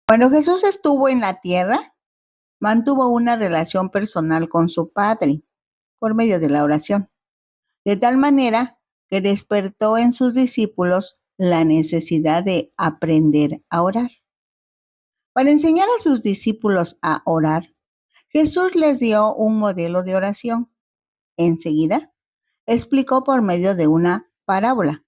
Cuando Jesús estuvo en la tierra, mantuvo una relación personal con su Padre por medio de la oración, de tal manera que despertó en sus discípulos la necesidad de aprender a orar. Para enseñar a sus discípulos a orar, Jesús les dio un modelo de oración. Enseguida, explicó por medio de una parábola,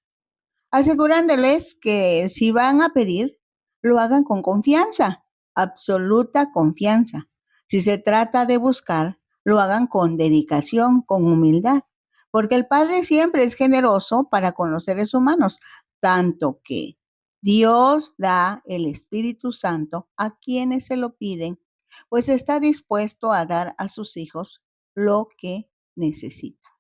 asegurándoles que si van a pedir, lo hagan con confianza, absoluta confianza. Si se trata de buscar, lo hagan con dedicación, con humildad, porque el Padre siempre es generoso para con los seres humanos, tanto que Dios da el Espíritu Santo a quienes se lo piden, pues está dispuesto a dar a sus hijos lo que necesitan.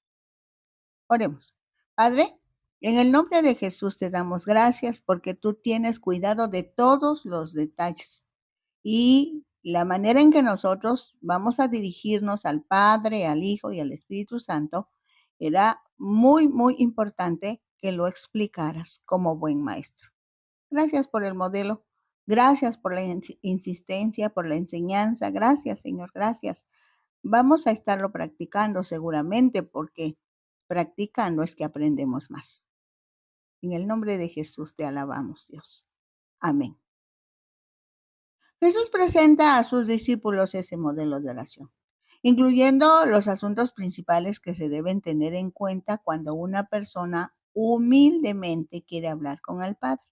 Oremos. Padre, en el nombre de Jesús te damos gracias porque tú tienes cuidado de todos los detalles y la manera en que nosotros vamos a dirigirnos al Padre, al Hijo y al Espíritu Santo era muy, muy importante que lo explicaras como buen maestro. Gracias por el modelo, gracias por la insistencia, por la enseñanza, gracias Señor, gracias. Vamos a estarlo practicando seguramente porque practicando es que aprendemos más. En el nombre de Jesús te alabamos, Dios. Amén. Jesús presenta a sus discípulos ese modelo de oración, incluyendo los asuntos principales que se deben tener en cuenta cuando una persona humildemente quiere hablar con el Padre.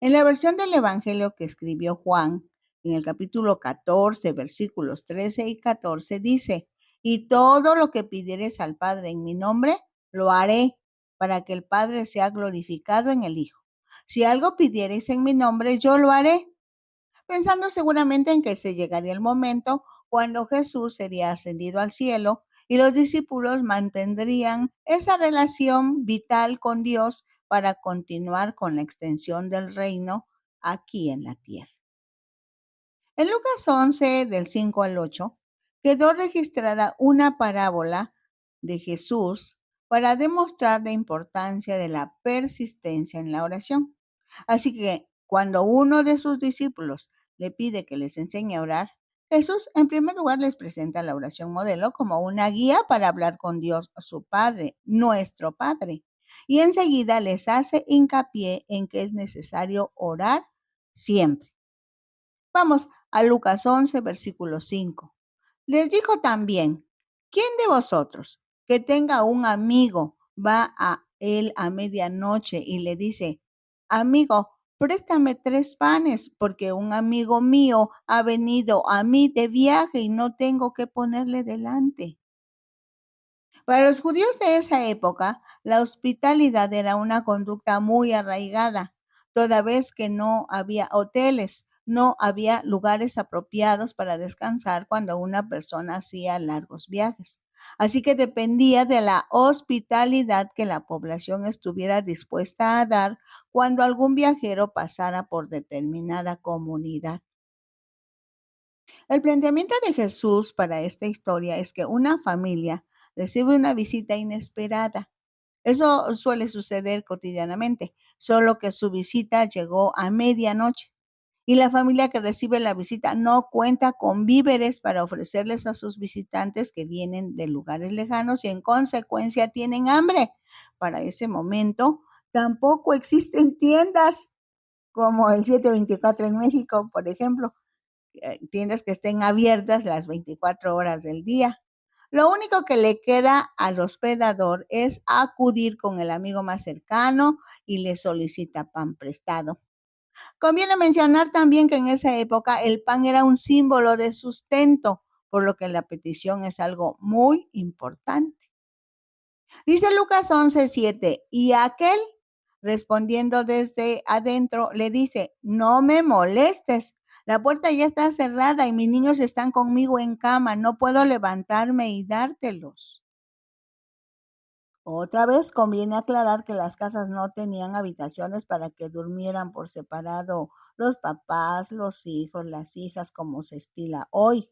En la versión del Evangelio que escribió Juan, en el capítulo 14, versículos 13 y 14, dice: y todo lo que pidieres al Padre en mi nombre, lo haré, para que el Padre sea glorificado en el Hijo. Si algo pidiereis en mi nombre, yo lo haré. Pensando seguramente en que se llegaría el momento cuando Jesús sería ascendido al cielo y los discípulos mantendrían esa relación vital con Dios para continuar con la extensión del reino aquí en la tierra. En Lucas 11, del 5 al 8, quedó registrada una parábola de Jesús para demostrar la importancia de la persistencia en la oración. Así que cuando uno de sus discípulos le pide que les enseñe a orar, Jesús en primer lugar les presenta la oración modelo como una guía para hablar con Dios, su Padre, nuestro Padre. Y enseguida les hace hincapié en que es necesario orar siempre. Vamos a Lucas 11, versículo 5. Les dijo también: ¿quién de vosotros que tenga un amigo va a él a medianoche y le dice: amigo, préstame 3 panes porque un amigo mío ha venido a mí de viaje y no tengo que ponerle delante? Para los judíos de esa época, la hospitalidad era una conducta muy arraigada, toda vez que no había hoteles, no había lugares apropiados para descansar cuando una persona hacía largos viajes. Así que dependía de la hospitalidad que la población estuviera dispuesta a dar cuando algún viajero pasara por determinada comunidad. El planteamiento de Jesús para esta historia es que una familia recibe una visita inesperada. Eso suele suceder cotidianamente, solo que su visita llegó a medianoche y la familia que recibe la visita no cuenta con víveres para ofrecerles a sus visitantes que vienen de lugares lejanos y en consecuencia tienen hambre. Para ese momento tampoco existen tiendas como el 724 en México, por ejemplo, tiendas que estén abiertas las 24 horas del día. Lo único que le queda al hospedador es acudir con el amigo más cercano y le solicita pan prestado. Conviene mencionar también que en esa época el pan era un símbolo de sustento, por lo que la petición es algo muy importante. Dice Lucas 11:7, y aquel, respondiendo desde adentro, le dice: no me molestes, la puerta ya está cerrada y mis niños están conmigo en cama, no puedo levantarme y dártelos. Otra vez conviene aclarar que las casas no tenían habitaciones para que durmieran por separado los papás, los hijos, las hijas, como se estila hoy.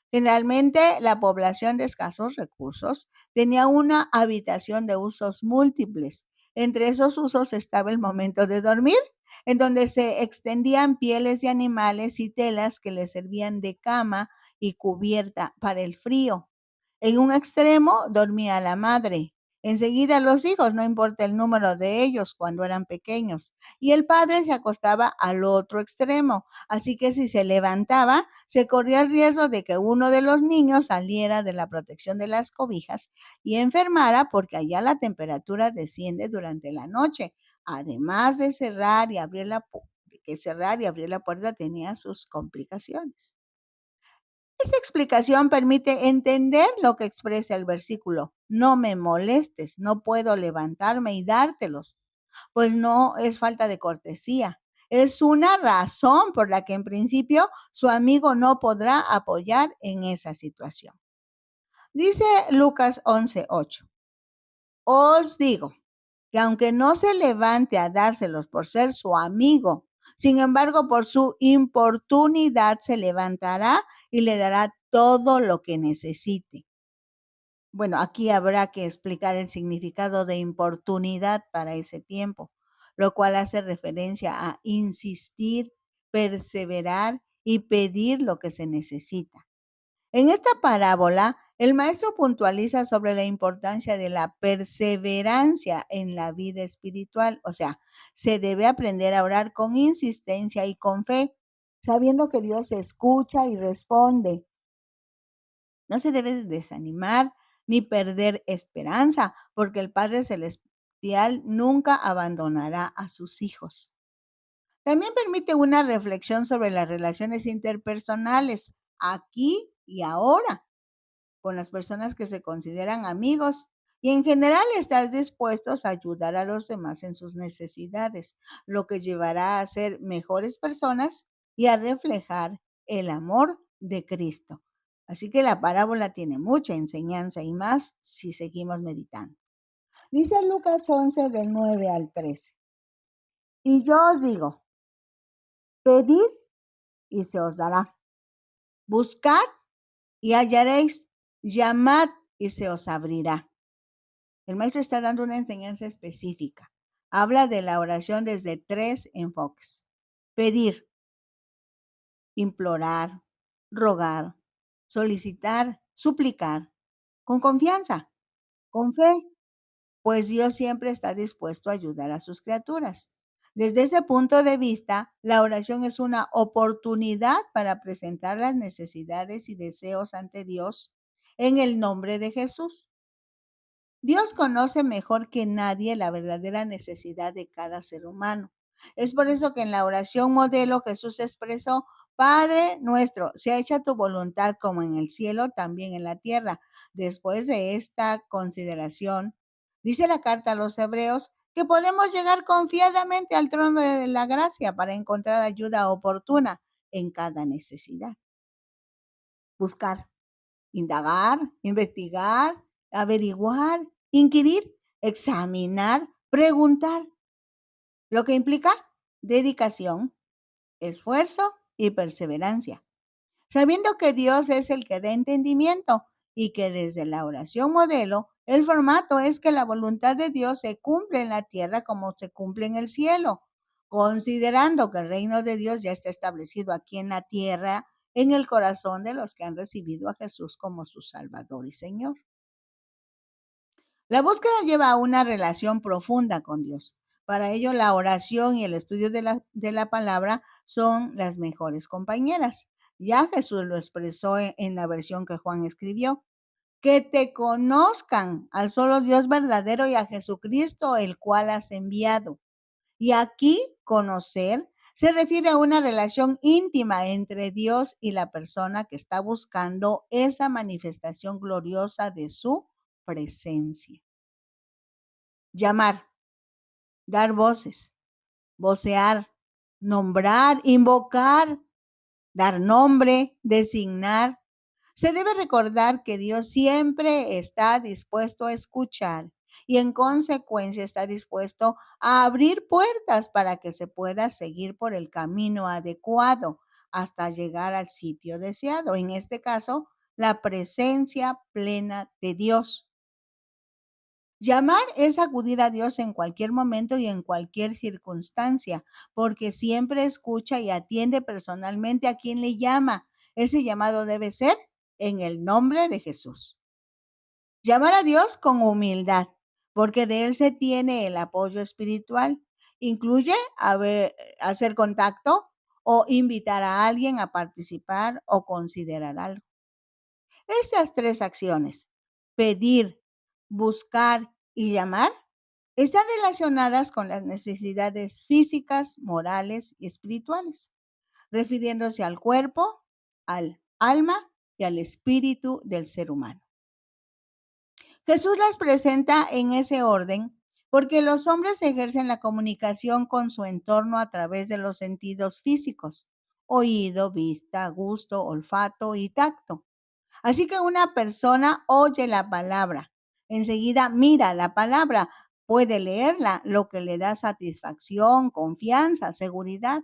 Generalmente, la población de escasos recursos tenía una habitación de usos múltiples. Entre esos usos estaba el momento de dormir en donde se extendían pieles de animales y telas que le servían de cama y cubierta para el frío. En un extremo dormía la madre. Enseguida los hijos, no importa el número de ellos cuando eran pequeños. Y el padre se acostaba al otro extremo. Así que si se levantaba, se corría el riesgo de que uno de los niños saliera de la protección de las cobijas y enfermara, porque allá la temperatura desciende durante la noche. Además de cerrar y abrir la puerta tenía sus complicaciones. Esta explicación permite entender lo que expresa el versículo. No me molestes, no puedo levantarme y dártelos, pues no es falta de cortesía. Es una razón por la que en principio su amigo no podrá apoyar en esa situación. Dice Lucas 11:8. Os digo que aunque no se levante a dárselos por ser su amigo, sin embargo, por su importunidad se levantará y le dará todo lo que necesite. Bueno, aquí habrá que explicar el significado de importunidad para ese tiempo, lo cual hace referencia a insistir, perseverar y pedir lo que se necesita. En esta parábola, el maestro puntualiza sobre la importancia de la perseverancia en la vida espiritual. O sea, se debe aprender a orar con insistencia y con fe, sabiendo que Dios escucha y responde. No se debe desanimar ni perder esperanza, porque el Padre Celestial nunca abandonará a sus hijos. También permite una reflexión sobre las relaciones interpersonales, aquí y ahora, con las personas que se consideran amigos. Y en general estás dispuestos a ayudar a los demás en sus necesidades, lo que llevará a ser mejores personas y a reflejar el amor de Cristo. Así que la parábola tiene mucha enseñanza y más si seguimos meditando. Dice Lucas 11 del 9 al 13. Y yo os digo, pedid y se os dará. Buscad y hallaréis. Llamad y se os abrirá. El maestro está dando una enseñanza específica. Habla de la oración desde 3 enfoques. Pedir, implorar, rogar, solicitar, suplicar, con confianza, con fe, pues Dios siempre está dispuesto a ayudar a sus criaturas. Desde ese punto de vista, la oración es una oportunidad para presentar las necesidades y deseos ante Dios en el nombre de Jesús. Dios conoce mejor que nadie la verdadera necesidad de cada ser humano. Es por eso que en la oración modelo Jesús expresó: Padre nuestro, sea hecha tu voluntad como en el cielo, también en la tierra. Después de esta consideración, dice la carta a los Hebreos que podemos llegar confiadamente al trono de la gracia para encontrar ayuda oportuna en cada necesidad. Buscar, indagar, investigar, averiguar, inquirir, examinar, preguntar, lo que implica dedicación, esfuerzo y perseverancia, sabiendo que Dios es el que da entendimiento y que desde la oración modelo, el formato es que la voluntad de Dios se cumple en la tierra como se cumple en el cielo, considerando que el reino de Dios ya está establecido aquí en la tierra, en el corazón de los que han recibido a Jesús como su Salvador y Señor. La búsqueda lleva a una relación profunda con Dios. Para ello, la oración y el estudio de la palabra son las mejores compañeras. Ya Jesús lo expresó en la versión que Juan escribió. Que te conozcan al solo Dios verdadero y a Jesucristo, el cual has enviado. Y aquí, conocer se refiere a una relación íntima entre Dios y la persona que está buscando esa manifestación gloriosa de su presencia. Llamar, dar voces, vocear, nombrar, invocar, dar nombre, designar. Se debe recordar que Dios siempre está dispuesto a escuchar y en consecuencia está dispuesto a abrir puertas para que se pueda seguir por el camino adecuado hasta llegar al sitio deseado. En este caso, la presencia plena de Dios. Llamar es acudir a Dios en cualquier momento y en cualquier circunstancia, porque siempre escucha y atiende personalmente a quien le llama. Ese llamado debe ser en el nombre de Jesús. Llamar a Dios con humildad, porque de Él se tiene el apoyo espiritual. Incluye hacer contacto o invitar a alguien a participar o considerar algo. Estas tres acciones, pedir, buscar y llamar, están relacionadas con las necesidades físicas, morales y espirituales, refiriéndose al cuerpo, al alma y al espíritu del ser humano. Jesús las presenta en ese orden porque los hombres ejercen la comunicación con su entorno a través de los sentidos físicos: oído, vista, gusto, olfato y tacto. Así que una persona oye la palabra, enseguida mira la palabra, puede leerla, lo que le da satisfacción, confianza, seguridad.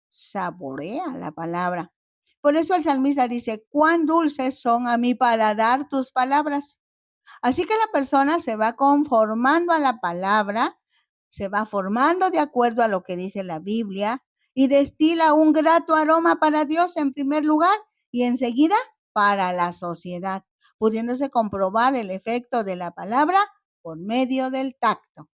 Saborea la palabra. Por eso el salmista dice: cuán dulces son a mi paladar tus palabras. Así que la persona se va conformando a la palabra, se va formando de acuerdo a lo que dice la Biblia y destila un grato aroma para Dios en primer lugar y enseguida para la sociedad, pudiéndose comprobar el efecto de la palabra por medio del tacto.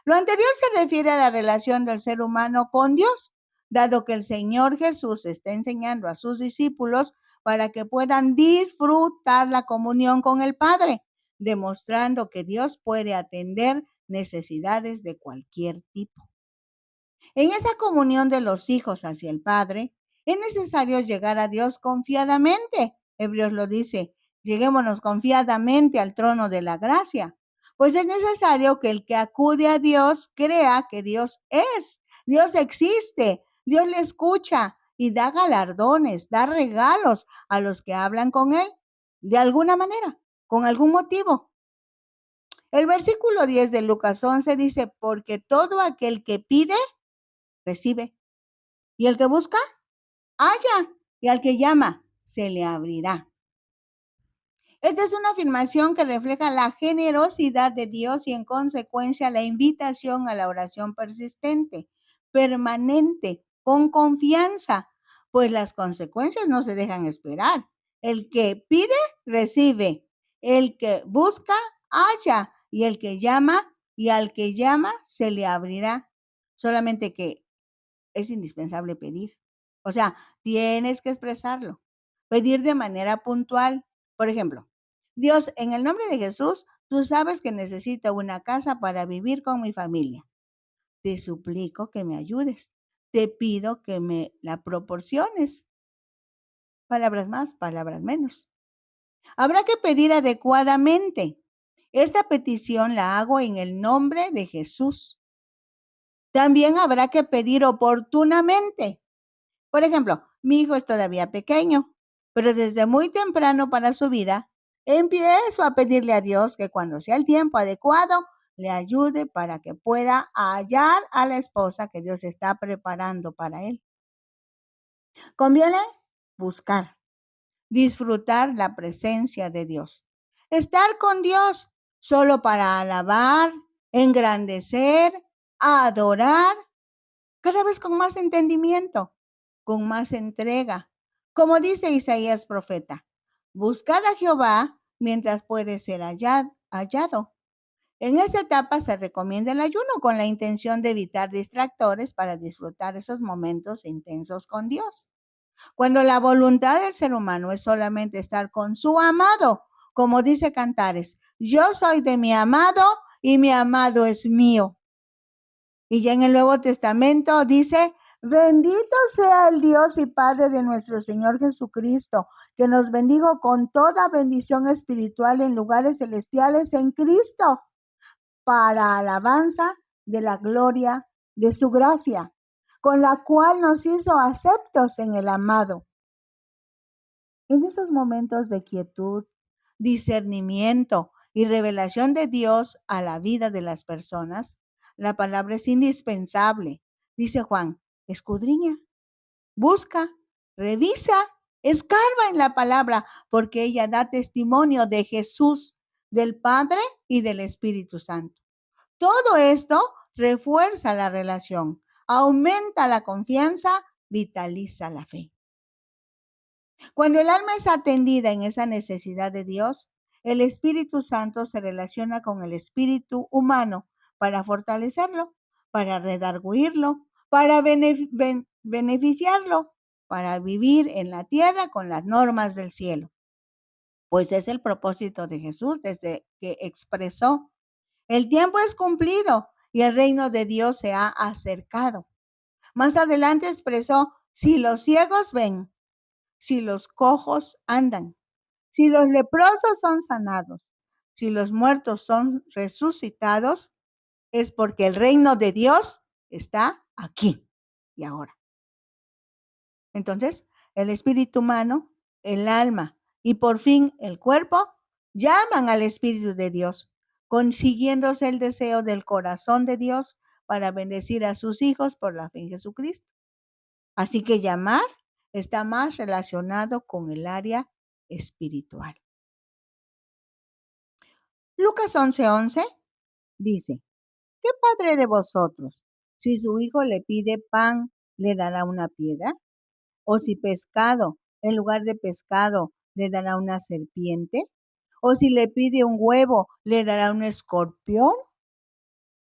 Lo anterior se refiere a la relación del ser humano con Dios, dado que el Señor Jesús está enseñando a sus discípulos para que puedan disfrutar la comunión con el Padre, demostrando que Dios puede atender necesidades de cualquier tipo. En esa comunión de los hijos hacia el Padre, es necesario llegar a Dios confiadamente. Hebreos lo dice: lleguémonos confiadamente al trono de la gracia. Pues es necesario que el que acude a Dios crea que Dios Dios existe, Dios le escucha y da galardones, da regalos a los que hablan con Él, de alguna manera, con algún motivo. El versículo 10 de Lucas 11 dice: porque todo aquel que pide, recibe. Y el que busca, halla. Y al que llama, se le abrirá. Esta es una afirmación que refleja la generosidad de Dios y en consecuencia la invitación a la oración persistente, permanente, con confianza, pues las consecuencias no se dejan esperar. El que pide, recibe. El que busca, halla. Y el que llama, y al que llama, se le abrirá. Solamente que es indispensable pedir. O sea, tienes que expresarlo. Pedir de manera puntual. Por ejemplo, Dios, en el nombre de Jesús, tú sabes que necesito una casa para vivir con mi familia. Te suplico que me ayudes. Te pido que me la proporciones. Palabras más, palabras menos. Habrá que pedir adecuadamente. Esta petición la hago en el nombre de Jesús. También habrá que pedir oportunamente. Por ejemplo, mi hijo es todavía pequeño, pero desde muy temprano para su vida, empiezo a pedirle a Dios que cuando sea el tiempo adecuado, le ayude para que pueda hallar a la esposa que Dios está preparando para él. Conviene buscar, disfrutar la presencia de Dios, estar con Dios solo para alabar, engrandecer, adorar, cada vez con más entendimiento, con más entrega. Como dice Isaías profeta: buscad a Jehová mientras puede ser hallado. En esta etapa se recomienda el ayuno con la intención de evitar distractores para disfrutar esos momentos intensos con Dios. Cuando la voluntad del ser humano es solamente estar con su amado, como dice Cantares: yo soy de mi amado y mi amado es mío. Y ya en el Nuevo Testamento dice: bendito sea el Dios y Padre de nuestro Señor Jesucristo, que nos bendijo con toda bendición espiritual en lugares celestiales en Cristo, para alabanza de la gloria de su gracia, con la cual nos hizo aceptos en el amado. En esos momentos de quietud, discernimiento y revelación de Dios a la vida de las personas, la palabra es indispensable. Dice Juan: escudriña, busca, revisa, escarba en la palabra, porque ella da testimonio de Jesús, del Padre y del Espíritu Santo. Todo esto refuerza la relación, aumenta la confianza, vitaliza la fe. Cuando el alma es atendida en esa necesidad de Dios, el Espíritu Santo se relaciona con el espíritu humano para fortalecerlo, para redarguirlo, para beneficiarlo, para vivir en la tierra con las normas del cielo. Pues es el propósito de Jesús desde que expresó: el tiempo es cumplido y el reino de Dios se ha acercado. Más adelante expresó: si los ciegos ven, si los cojos andan, si los leprosos son sanados, si los muertos son resucitados, es porque el reino de Dios está aquí y ahora. Entonces, el espíritu humano, el alma y por fin el cuerpo llaman al Espíritu de Dios, consiguiéndose el deseo del corazón de Dios para bendecir a sus hijos por la fe en Jesucristo. Así que llamar está más relacionado con el área espiritual. Lucas 11:11 dice: ¿qué padre de vosotros, si su hijo le pide pan, le dará una piedra? ¿O si pescado, en lugar de pescado, le dará una serpiente? ¿O si le pide un huevo, le dará un escorpión?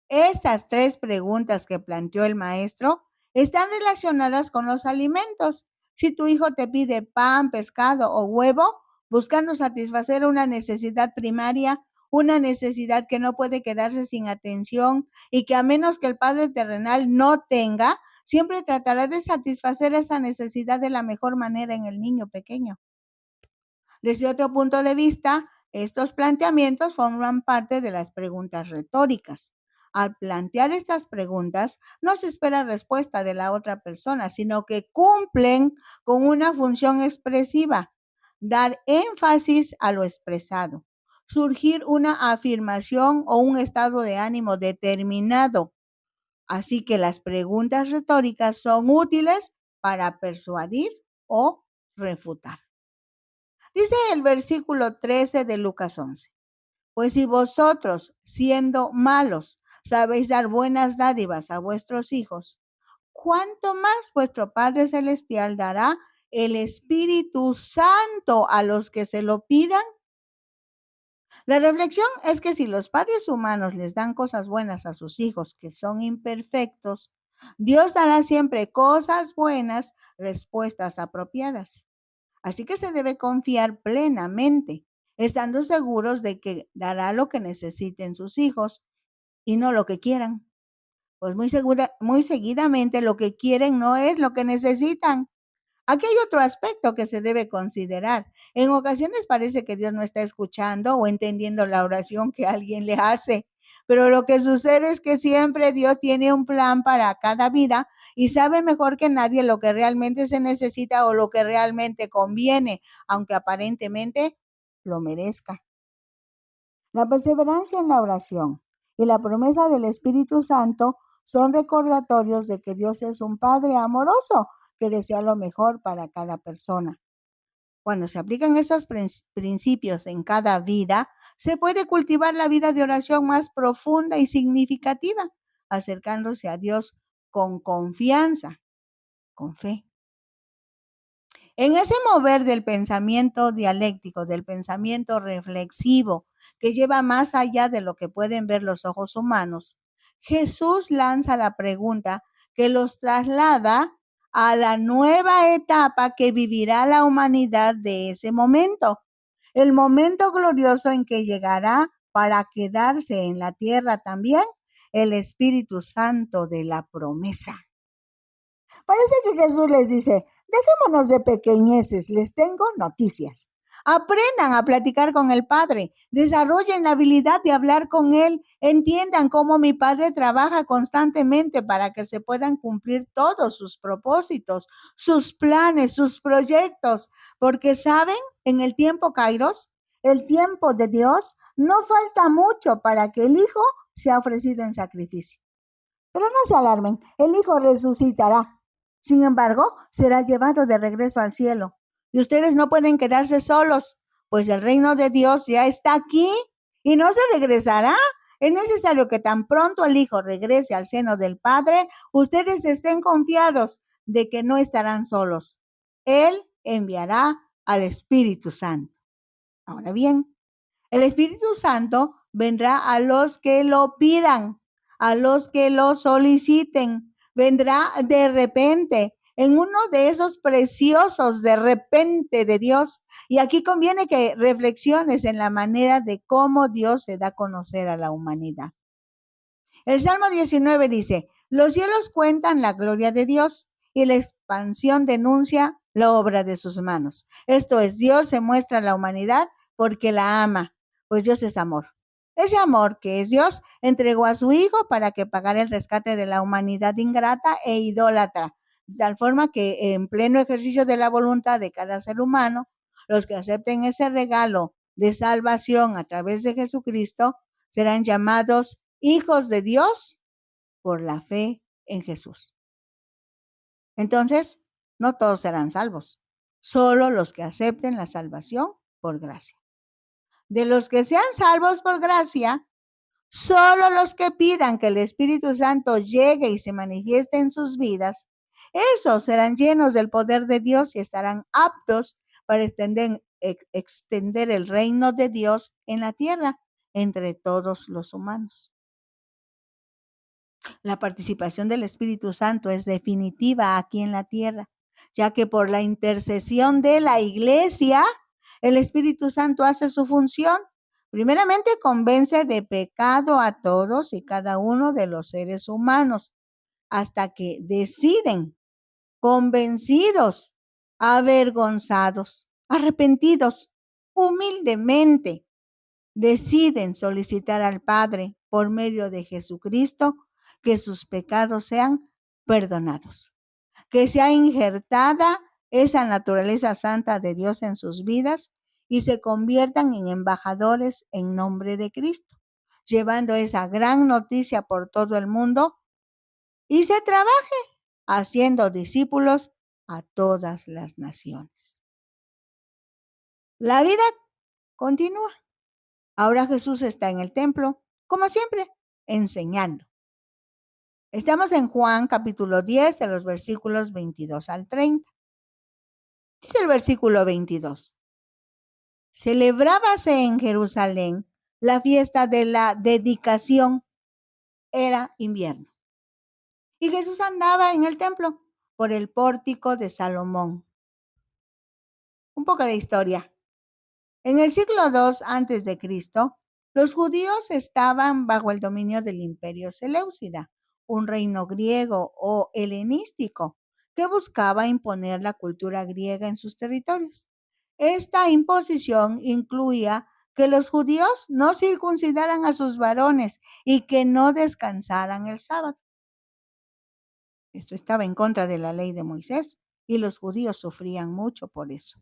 Estas tres preguntas que planteó el maestro están relacionadas con los alimentos. Si tu hijo te pide pan, pescado o huevo, buscando satisfacer una necesidad primaria, una necesidad que no puede quedarse sin atención y que a menos que el Padre terrenal no tenga, siempre tratará de satisfacer esa necesidad de la mejor manera en el niño pequeño. Desde otro punto de vista, estos planteamientos forman parte de las preguntas retóricas. Al plantear estas preguntas, no se espera respuesta de la otra persona, sino que cumplen con una función expresiva: dar énfasis a lo expresado, surgir una afirmación o un estado de ánimo determinado. Así que las preguntas retóricas son útiles para persuadir o refutar. Dice el versículo 13 de Lucas 11: pues si vosotros, siendo malos, sabéis dar buenas dádivas a vuestros hijos, ¿cuánto más vuestro Padre Celestial dará el Espíritu Santo a los que se lo pidan? La reflexión es que si los padres humanos les dan cosas buenas a sus hijos que son imperfectos, Dios dará siempre cosas buenas, respuestas apropiadas. Así que se debe confiar plenamente, estando seguros de que dará lo que necesiten sus hijos y no lo que quieran. Pues muy seguidamente lo que quieren no es lo que necesitan. Aquí hay otro aspecto que se debe considerar. En ocasiones parece que Dios no está escuchando o entendiendo la oración que alguien le hace, pero lo que sucede es que siempre Dios tiene un plan para cada vida y sabe mejor que nadie lo que realmente se necesita o lo que realmente conviene, aunque aparentemente lo merezca. La perseverancia en la oración y la promesa del Espíritu Santo son recordatorios de que Dios es un Padre amoroso que desea lo mejor para cada persona. Cuando se aplican esos principios en cada vida, se puede cultivar la vida de oración más profunda y significativa, acercándose a Dios con confianza, con fe. En ese mover del pensamiento dialéctico, del pensamiento reflexivo, que lleva más allá de lo que pueden ver los ojos humanos, Jesús lanza la pregunta que los traslada a la nueva etapa que vivirá la humanidad de ese momento, el momento glorioso en que llegará para quedarse en la tierra también el Espíritu Santo de la promesa. Parece que Jesús les dice: dejémonos de pequeñeces, les tengo noticias. Aprendan a platicar con el Padre, desarrollen la habilidad de hablar con Él, entiendan cómo mi Padre trabaja constantemente para que se puedan cumplir todos sus propósitos, sus planes, sus proyectos, porque saben, en el tiempo Kairos, el tiempo de Dios, no falta mucho para que el Hijo sea ofrecido en sacrificio. Pero no se alarmen, el Hijo resucitará. Sin embargo, será llevado de regreso al cielo. Y ustedes no pueden quedarse solos, pues el reino de Dios ya está aquí y no se regresará. Es necesario que tan pronto el Hijo regrese al seno del Padre, ustedes estén confiados de que no estarán solos. Él enviará al Espíritu Santo. Ahora bien, el Espíritu Santo vendrá a los que lo pidan, a los que lo soliciten. Vendrá de repente, en uno de esos preciosos de repente de Dios. Y aquí conviene que reflexiones en la manera de cómo Dios se da a conocer a la humanidad. El Salmo 19 dice, los cielos cuentan la gloria de Dios y la expansión denuncia la obra de sus manos. Esto es, Dios se muestra a la humanidad porque la ama, pues Dios es amor. Ese amor que es Dios entregó a su Hijo para que pagara el rescate de la humanidad ingrata e idólatra, de tal forma que en pleno ejercicio de la voluntad de cada ser humano, los que acepten ese regalo de salvación a través de Jesucristo serán llamados hijos de Dios por la fe en Jesús. Entonces, no todos serán salvos, solo los que acepten la salvación por gracia. De los que sean salvos por gracia, solo los que pidan que el Espíritu Santo llegue y se manifieste en sus vidas, esos serán llenos del poder de Dios y estarán aptos para extender el reino de Dios en la tierra entre todos los humanos. La participación del Espíritu Santo es definitiva aquí en la tierra, ya que por la intercesión de la iglesia, el Espíritu Santo hace su función. Primeramente, convence de pecado a todos y cada uno de los seres humanos, hasta que deciden, convencidos, avergonzados, arrepentidos, humildemente, deciden solicitar al Padre por medio de Jesucristo que sus pecados sean perdonados, que sea injertada esa naturaleza santa de Dios en sus vidas y se conviertan en embajadores en nombre de Cristo, llevando esa gran noticia por todo el mundo y se trabaje haciendo discípulos a todas las naciones. La vida continúa. Ahora Jesús está en el templo, como siempre, enseñando. Estamos en Juan capítulo 10, de los versículos 22 al 30. Dice el versículo 22. Celebrábase en Jerusalén la fiesta de la dedicación. Era invierno. Y Jesús andaba en el templo por el pórtico de Salomón. Un poco de historia. En el siglo II antes de Cristo, los judíos estaban bajo el dominio del Imperio Seleucida, un reino griego o helenístico que buscaba imponer la cultura griega en sus territorios. Esta imposición incluía que los judíos no circuncidaran a sus varones y que no descansaran el sábado. Esto estaba en contra de la ley de Moisés y los judíos sufrían mucho por eso.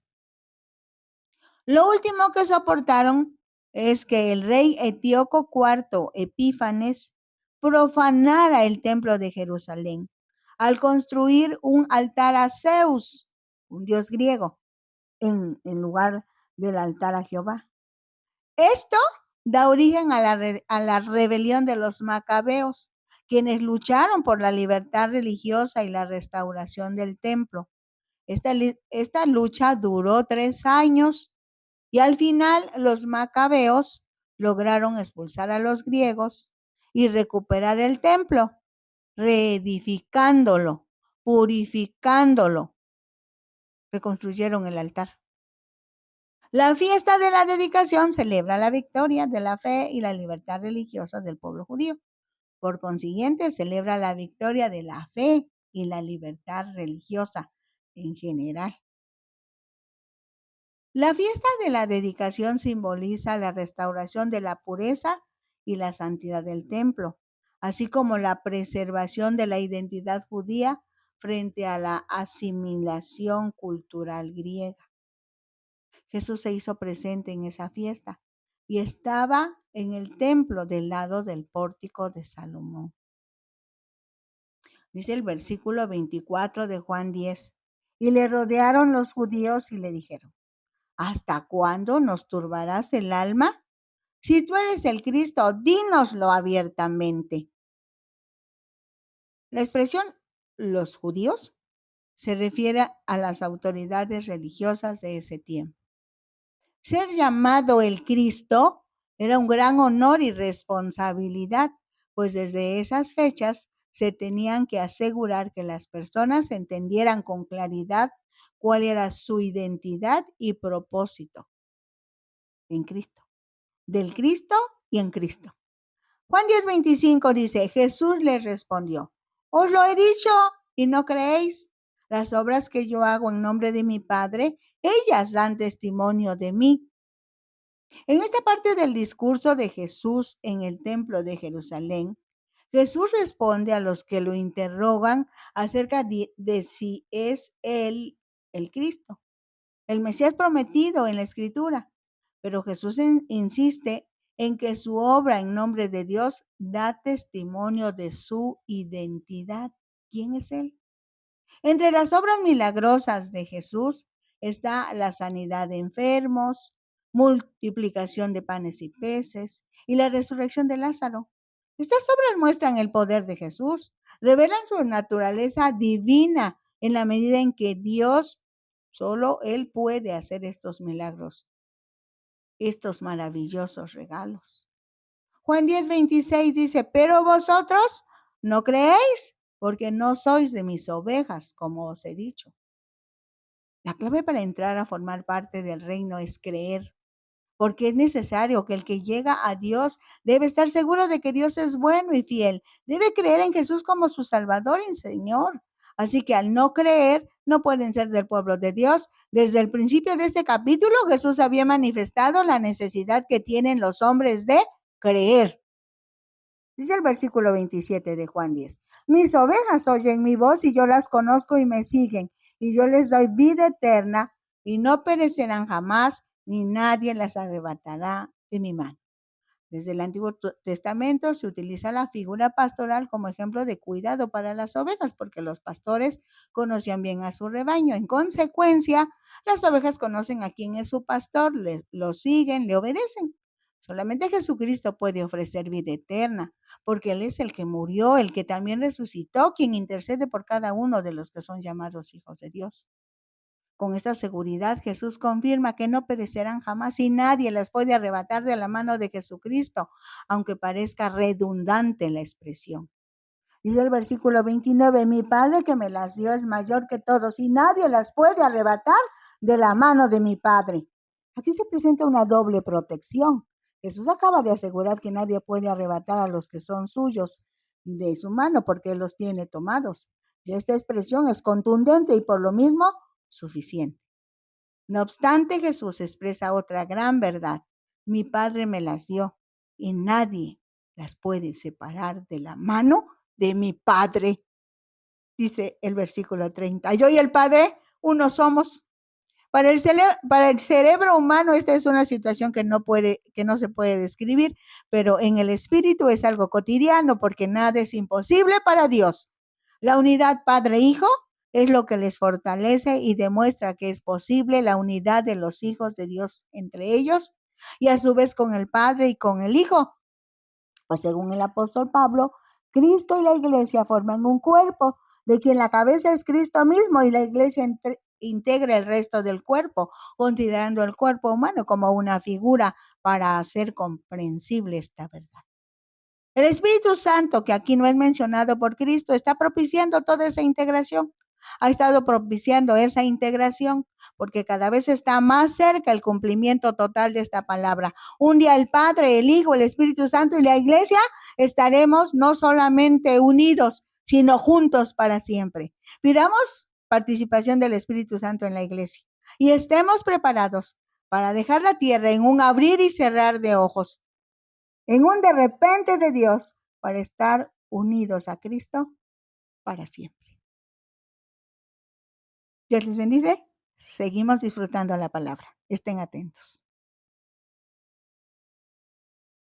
Lo último que soportaron es que el rey Etíoco IV Epífanes profanara el templo de Jerusalén al construir un altar a Zeus, un dios griego, en lugar del altar a Jehová. Esto da origen a la rebelión de los macabeos, quienes lucharon por la libertad religiosa y la restauración del templo. Esta lucha duró 3 años. Y al final los macabeos lograron expulsar a los griegos y recuperar el templo, reedificándolo, purificándolo. Reconstruyeron el altar. La fiesta de la dedicación celebra la victoria de la fe y la libertad religiosa del pueblo judío. Por consiguiente, celebra la victoria de la fe y la libertad religiosa en general. La fiesta de la dedicación simboliza la restauración de la pureza y la santidad del templo, así como la preservación de la identidad judía frente a la asimilación cultural griega. Jesús se hizo presente en esa fiesta y estaba en el templo del lado del pórtico de Salomón. Dice el versículo 24 de Juan 10, y le rodearon los judíos y le dijeron: ¿hasta cuándo nos turbarás el alma? Si tú eres el Cristo, dínoslo abiertamente. La expresión los judíos se refiere a las autoridades religiosas de ese tiempo. Ser llamado el Cristo era un gran honor y responsabilidad, pues desde esas fechas se tenían que asegurar que las personas entendieran con claridad cuál era su identidad y propósito en Cristo, del Cristo y en Cristo. Juan 10:25 dice, Jesús les respondió, os lo he dicho y no creéis. Las obras que yo hago en nombre de mi Padre, ellas dan testimonio de mí. En esta parte del discurso de Jesús en el templo de Jerusalén, Jesús responde a los que lo interrogan acerca de si es él el Cristo, el Mesías prometido en la Escritura. Pero Jesús insiste en que su obra en nombre de Dios da testimonio de su identidad. ¿Quién es Él? Entre las obras milagrosas de Jesús está la sanidad de enfermos, multiplicación de panes y peces y la resurrección de Lázaro. Estas obras muestran el poder de Jesús, revelan su naturaleza divina en la medida en que Dios, solo Él puede hacer estos milagros, estos maravillosos regalos. Juan 10:26 dice, pero vosotros no creéis porque no sois de mis ovejas, como os he dicho. La clave para entrar a formar parte del reino es creer, porque es necesario que el que llega a Dios debe estar seguro de que Dios es bueno y fiel. Debe creer en Jesús como su Salvador y Señor. Así que al no creer, no pueden ser del pueblo de Dios. Desde el principio de este capítulo, Jesús había manifestado la necesidad que tienen los hombres de creer. Dice el versículo 27 de Juan 10. Mis ovejas oyen mi voz y yo las conozco y me siguen, y yo les doy vida eterna y no perecerán jamás, ni nadie las arrebatará de mi mano. Desde el Antiguo Testamento se utiliza la figura pastoral como ejemplo de cuidado para las ovejas, porque los pastores conocían bien a su rebaño. En consecuencia, las ovejas conocen a quién es su pastor, lo siguen, le obedecen. Solamente Jesucristo puede ofrecer vida eterna, porque Él es el que murió, el que también resucitó, quien intercede por cada uno de los que son llamados hijos de Dios. Con esta seguridad, Jesús confirma que no perecerán jamás y nadie las puede arrebatar de la mano de Jesucristo, aunque parezca redundante la expresión. Dice el versículo 29, mi Padre que me las dio es mayor que todos y nadie las puede arrebatar de la mano de mi Padre. Aquí se presenta una doble protección. Jesús acaba de asegurar que nadie puede arrebatar a los que son suyos de su mano porque Él los tiene tomados. Y esta expresión es contundente y por lo mismo suficiente. No obstante, Jesús expresa otra gran verdad. Mi Padre me las dio y nadie las puede separar de la mano de mi Padre. Dice el versículo 30. Yo y el Padre, uno somos. Para el cerebro humano esta es una situación que no se puede describir, pero en el espíritu es algo cotidiano porque nada es imposible para Dios. La unidad Padre-Hijo es lo que les fortalece y demuestra que es posible la unidad de los hijos de Dios entre ellos y a su vez con el Padre y con el Hijo. Pues según el apóstol Pablo, Cristo y la iglesia forman un cuerpo, de quien la cabeza es Cristo mismo y la iglesia integra el resto del cuerpo, considerando el cuerpo humano como una figura para hacer comprensible esta verdad. El Espíritu Santo, que aquí no es mencionado por Cristo, está propiciando toda esa integración. Ha estado propiciando esa integración porque cada vez está más cerca el cumplimiento total de esta palabra. Un día el Padre, el Hijo, el Espíritu Santo y la Iglesia estaremos no solamente unidos, sino juntos para siempre. Pidamos participación del Espíritu Santo en la Iglesia y estemos preparados para dejar la tierra en un abrir y cerrar de ojos, en un de repente de Dios, para estar unidos a Cristo para siempre. Dios les bendice. Seguimos disfrutando la palabra. Estén atentos.